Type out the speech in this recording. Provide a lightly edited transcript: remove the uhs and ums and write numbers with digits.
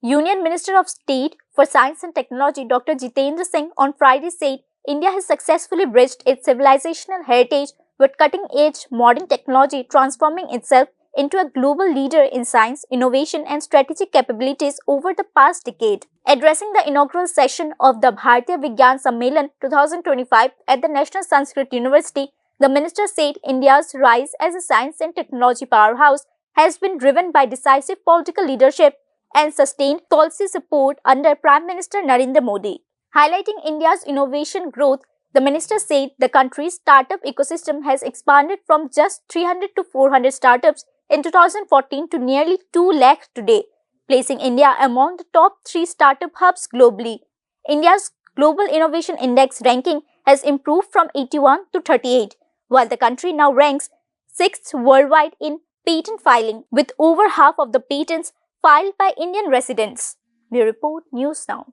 Union Minister of State for Science and Technology Dr. Jitendra Singh on Friday said India has successfully bridged its civilizational heritage with cutting-edge modern technology, transforming itself into a global leader in science, innovation and strategic capabilities over the past decade. Addressing the inaugural session of the Bharatiya Vigyan Sammelan 2025 at the National Sanskrit University, the minister said India's rise as a science and technology powerhouse has been driven by decisive political leadership and sustained policy support under Prime Minister Narendra Modi. Highlighting India's innovation growth, the minister said the country's startup ecosystem has expanded from just 300 to 400 startups in 2014 to nearly 2 lakh today, placing India among the top 3 startup hubs globally. India's Global Innovation Index ranking has improved from 81 to 38, while the country now ranks 6th worldwide in patent filing, with over half of the patents filed by Indian residents. We report News Now.